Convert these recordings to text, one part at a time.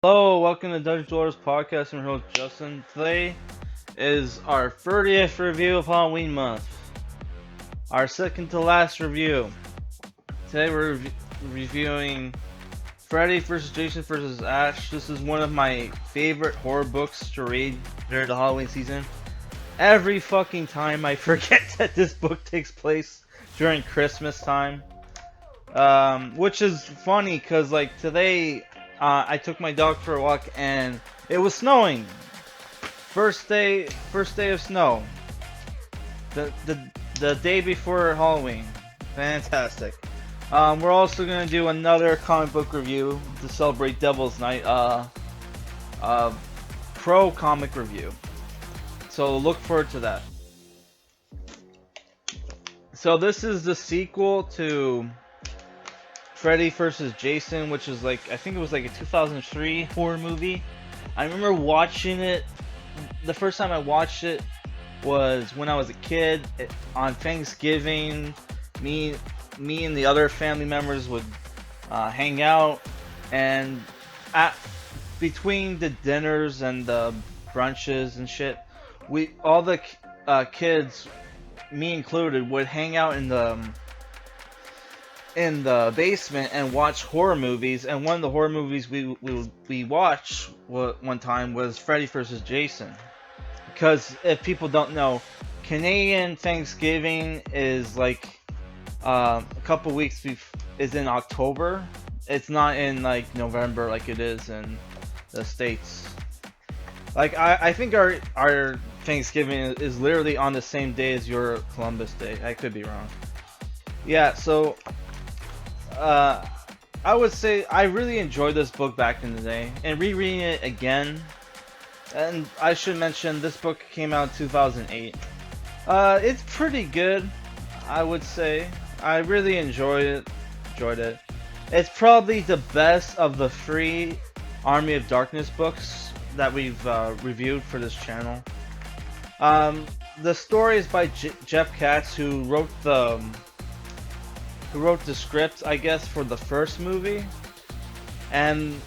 Hello, welcome to Dungeon Dwellers Podcast. I'm your host Justin. Today is our 30th review of Halloween month. Our second to last review. Today we're reviewing Freddy vs. Jason vs. Ash. This is one of my favorite horror books to read during the Halloween season. Every fucking time I forget that this book takes place during Christmas time. Which is funny because like today I took my dog for a walk and it was snowing. First day of snow. The day before Halloween. Fantastic. We're also gonna do another comic book review to celebrate Devil's Night. Pro comic review. So look forward to that. So this is the sequel to Freddy vs. Jason, which is like, I think it was like a 2003 horror movie. I remember watching it, the first time I watched it was when I was a kid. On Thanksgiving, me and the other family members would hang out, and between the dinners and the brunches and shit, all the kids, me included, would hang out in the basement and watch horror movies. And one of the horror movies we watched one time was Freddy vs. Jason. Because if people don't know, Canadian Thanksgiving is like a couple weeks is in October. It's not in like November like it is in the States. Like I think our Thanksgiving is literally on the same day as your Columbus Day. I could be wrong. Yeah, so I would say I really enjoyed this book back in the day, and rereading it again. And I should mention this book came out in 2008. It's pretty good, I would say. I really enjoyed it. It's probably the best of the three Army of Darkness books that we've reviewed for this channel. The story is by Jeff Katz, who wrote the script, I guess, for the first movie. And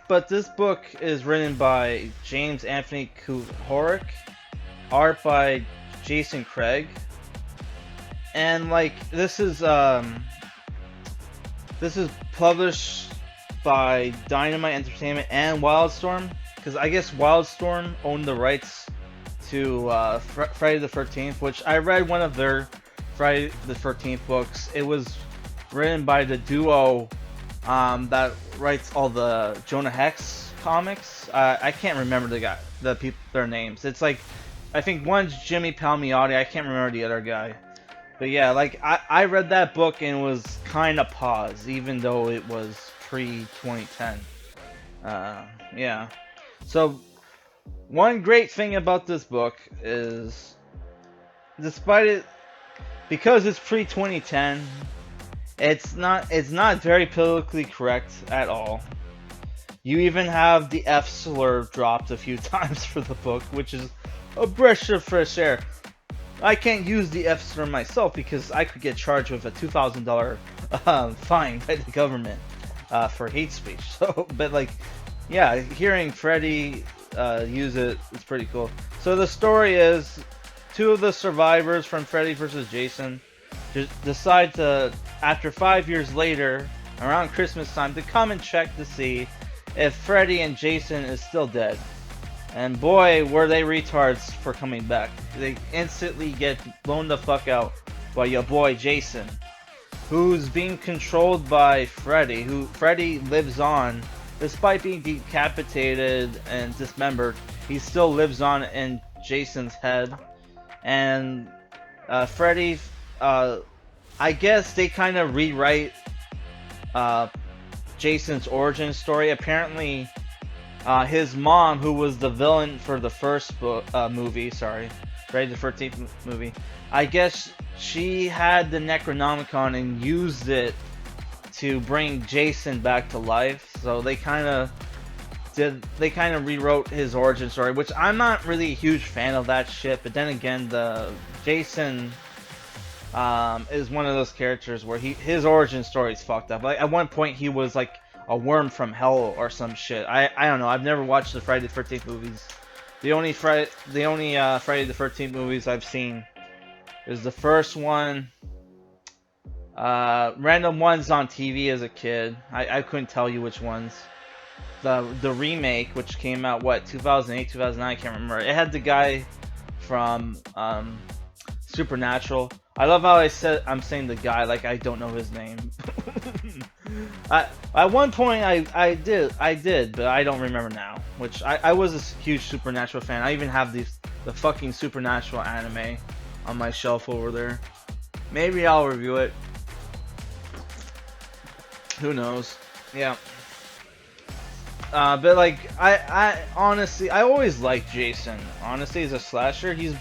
but this book is written by Anthony Kuhoric, art by Jason Craig, and like this is published by Dynamite Entertainment and Wildstorm, because I guess Wildstorm owned the rights to Friday the 13th, which I read one of their Friday the 13th books. It was written by the duo that writes all the Jonah Hex comics. I can't remember their names. It's like, I think one's Jimmy Palmiotti. I can't remember the other guy. But yeah, like I read that book and was kind of paused, even though it was pre-2010. Yeah. So one great thing about this book is, because it's pre-2010, it's not very politically correct at all. You even have the F slur dropped a few times for the book, which is a breath of fresh air. I can't use the F slur myself because I could get charged with a $2,000 fine by the government for hate speech. So, but like, yeah, hearing Freddy use it is pretty cool. So the story is, two of the survivors from Freddy vs. Jason decide to, after 5 years later, around Christmas time, to come and check to see if Freddy and Jason is still dead. And boy, were they retards for coming back. They instantly get blown the fuck out by your boy Jason, who's being controlled by Freddy. Freddy lives on, despite being decapitated and dismembered. He still lives on in Jason's head. And Freddy, I guess they kind of rewrite Jason's origin story. Apparently, his mom, who was the villain for the first movie, Friday the 13th movie, I guess she had the Necronomicon and used it to bring Jason back to life. So they kind of rewrote his origin story, which I'm not really a huge fan of that shit. But then again, the Jason is one of those characters where his origin story is fucked up. Like at one point he was like a worm from hell or some shit. I don't know. I've never watched the Friday the 13th movies. The only Friday the 13th movies I've seen is the first one. Random ones on TV as a kid. I couldn't tell you which ones. The remake, which came out, what, 2008, 2009, I can't remember. It had the guy from Supernatural. I love how I'm saying the guy like I don't know his name. At one point I did, but I don't remember now. Which I was a huge Supernatural fan. I even have the fucking Supernatural anime on my shelf over there. Maybe I'll review it. Who knows? Yeah. But like I honestly I always liked Jason. Honestly, as a slasher, he's.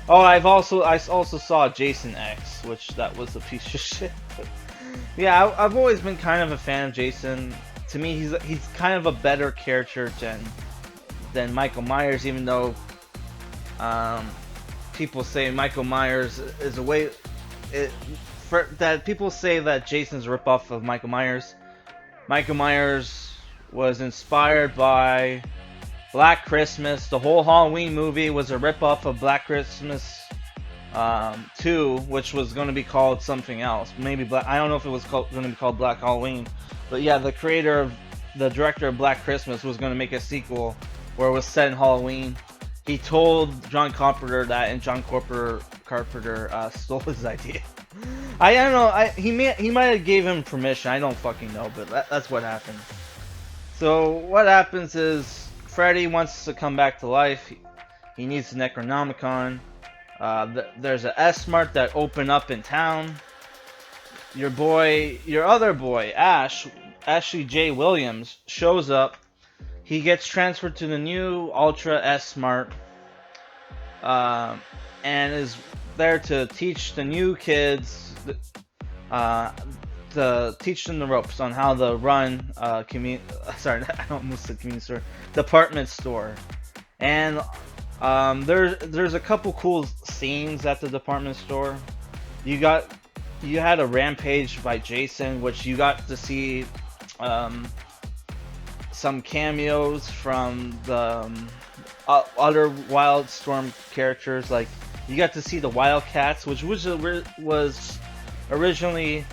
Oh, I also saw Jason X, which that was a piece of shit. Yeah, I've always been kind of a fan of Jason. To me, he's kind of a better character than Michael Myers, even though people say Michael Myers is a way that people say that Jason's a ripoff of Michael Myers. Michael Myers was inspired by Black Christmas. The whole Halloween movie was a ripoff of Black Christmas 2, which was going to be called something else. Maybe Black. I don't know if it was going to be called Black Halloween. But yeah, the director of Black Christmas was going to make a sequel where it was set in Halloween. He told John Carpenter that, and John Carpenter stole his idea. I don't know. He might have gave him permission. I don't fucking know, but that's what happened. So what happens is Freddy wants to come back to life. He needs the Necronomicon. There's a S-Mart that opened up in town. Your other boy, Ashley J. Williams, shows up. He gets transferred to the new Ultra S-Mart, and is there to teach the new kids, to teach them the ropes on how to run department store. And there's a couple cool scenes at the department store. You had a rampage by Jason, which you got to see some cameos from the other Wildstorm characters. Like you got to see the Wildcats, which was originally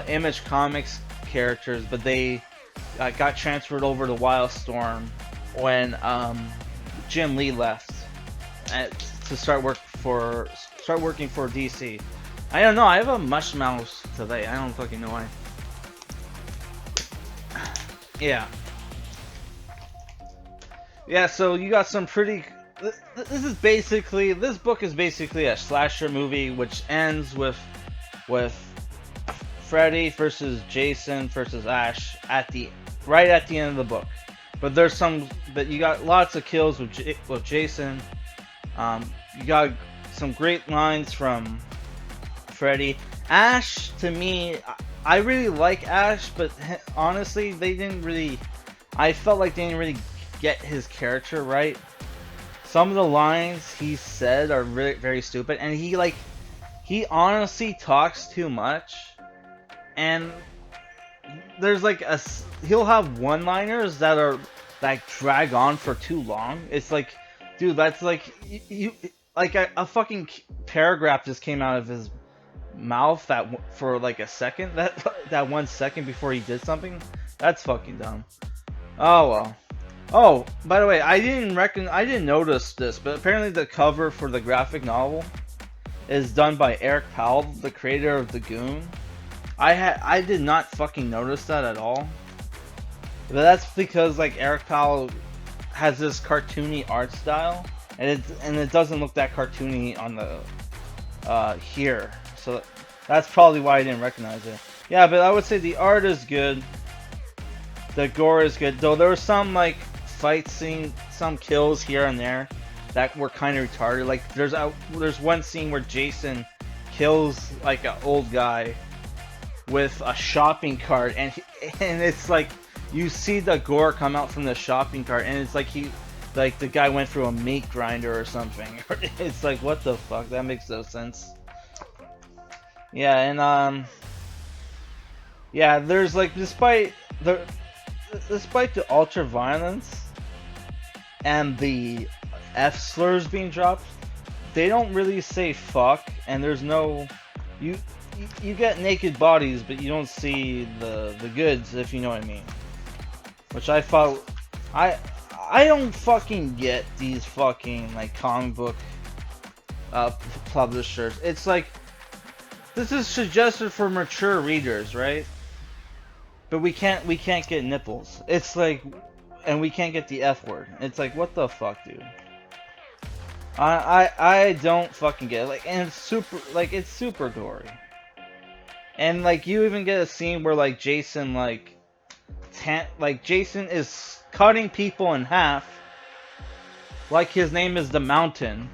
Image Comics characters, but they got transferred over to Wildstorm when Jim Lee left to start working for DC. I don't know. I have a mush mouse today. I don't fucking know why. Yeah. Yeah. So you got some pretty. This book is basically a slasher movie, which ends with Freddy versus Jason versus Ash right at the end of the book. But you got lots of kills with Jason. You got some great lines from Freddy. Ash, to me, I really like Ash, but honestly, I felt like they didn't really get his character right. Some of the lines he said are really very stupid, and he honestly talks too much. And there's he'll have one-liners that drag on for too long. It's like, dude, that's like a fucking paragraph just came out of his mouth for like a second, that 1 second before he did something. That's fucking dumb. Oh well. Oh, by the way, I didn't notice this, but apparently the cover for the graphic novel is done by Eric Powell, the creator of The Goon. I did not fucking notice that at all. But that's because Eric Powell has this cartoony art style, and it doesn't look that cartoony on the here. So that's probably why I didn't recognize it. Yeah, but I would say the art is good. The gore is good, though there were some fight scene, some kills here and there that were kind of retarded. Like there's one scene where Jason kills an old guy with a shopping cart, and it's like you see the gore come out from the shopping cart, and it's like the guy went through a meat grinder or something. It's like, what the fuck? That makes no sense. Yeah, and yeah, there's despite despite the ultra violence and the F slurs being dropped, they don't really say fuck, and there's no you get naked bodies, but you don't see the goods, if you know what I mean. Which I thought I don't fucking get these fucking like comic book publishers. It's like, this is suggested for mature readers, right? But we can't get nipples. It's like, and we can't get the F word. It's like, what the fuck, dude? I don't fucking get it. Like, and it's super gory. And like, you even get a scene where like Jason Jason is cutting people in half, like his name is the Mountain.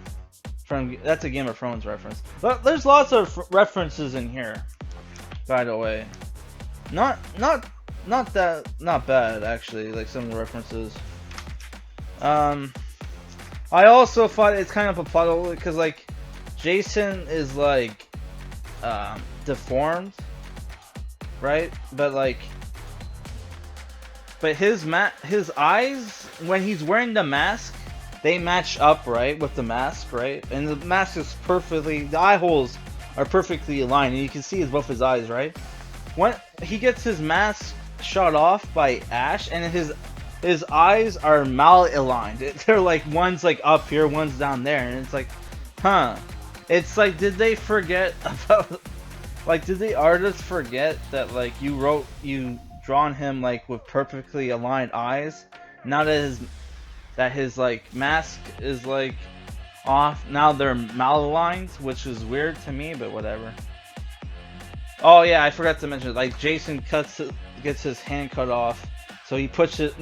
That's a Game of Thrones reference. But there's lots of references in here, by the way. Not bad actually. Like some of the references. I also thought it's kind of a plot hole because like Jason is like deformed, right? But his eyes, when he's wearing the mask, they match up, right, with the mask, right? And the mask is the eye holes are perfectly aligned, and you can see both his eyes, right? When he gets his mask shot off by Ash, and his eyes are malaligned. They're like, one's like up here, one's down there, and it's like, huh? It's like, did they forget about, like, did the artist forget that like you drawn him like with perfectly aligned eyes? Now that his like mask is like off, now they're malaligned, which is weird to me, but whatever. Oh yeah, I forgot to mention, like Jason gets his hand cut off, so he puts it.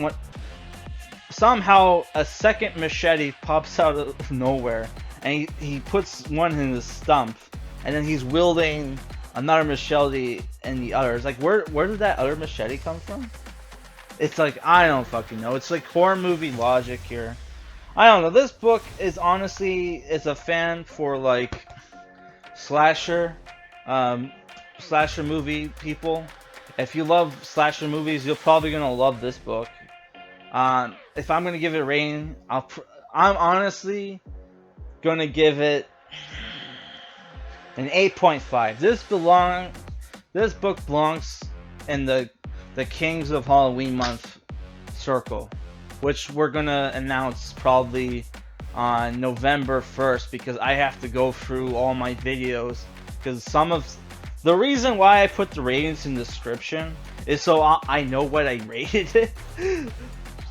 Somehow a second machete pops out of nowhere, and he puts one in his stump, and then he's wielding another machete in the other. It's like, where did that other machete come from? It's like, I don't fucking know. It's like horror movie logic here. I don't know. This book is honestly, it's a fan for like slasher movie people. If you love slasher movies, you're probably gonna love this book. If I'm gonna give it a rating, I'm honestly gonna give it an 8.5. This book belongs in the Kings of Halloween Month circle, which we're gonna announce probably on November 1st, because I have to go through all my videos, because the reason why I put the ratings in the description is so I know what I rated it,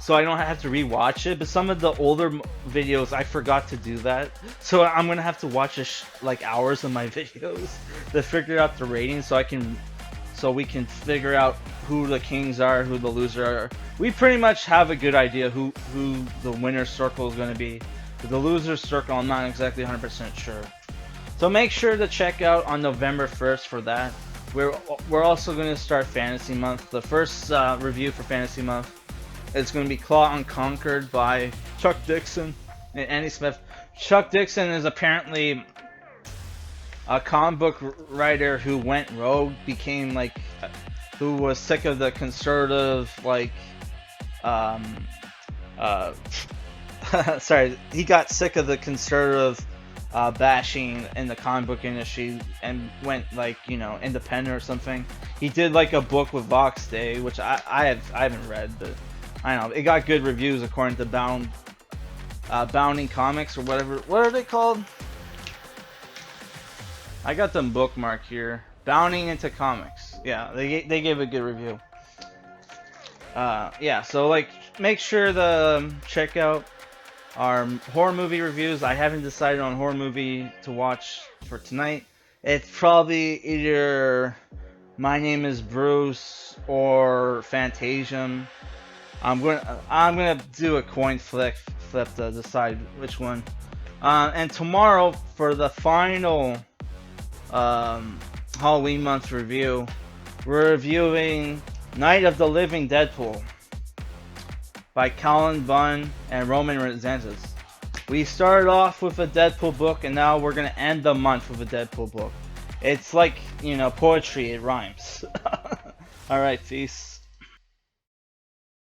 so I don't have to rewatch it. But some of the older videos, I forgot to do that, so I'm gonna have to watch like hours of my videos to figure out the ratings, so we can figure out who the kings are, who the losers are. We pretty much have a good idea who the winner's circle is going to be. But the loser's circle, I'm not exactly 100% sure. So make sure to check out on November 1st for that. We're also going to start Fantasy Month. The first review for Fantasy Month is going to be Claw Unconquered by Chuck Dixon and Andy Smith. Chuck Dixon is apparently a comic book writer who went rogue, who was sick of the conservative, sorry, he got sick of the conservative bashing in the comic book industry and went independent or something. He did like a book with Vox Day, which I haven't read, but I don't know, it got good reviews according to Bounding Comics or whatever. What are they called? I got them bookmarked here. Bounding into Comics. Yeah, they gave a good review. Yeah, so make sure to check out our horror movie reviews. I haven't decided on horror movie to watch for tonight. It's probably either My Name is Bruce or Phantasm. I'm gonna do a coin flip to decide which one. And tomorrow for the final Halloween month review, we're reviewing Night of the Living Deadpool by Callan Bunn and Roman Rezendes. We started off with a Deadpool book, and now we're gonna end the month with a Deadpool book. It's like, poetry, it rhymes. Alright, peace.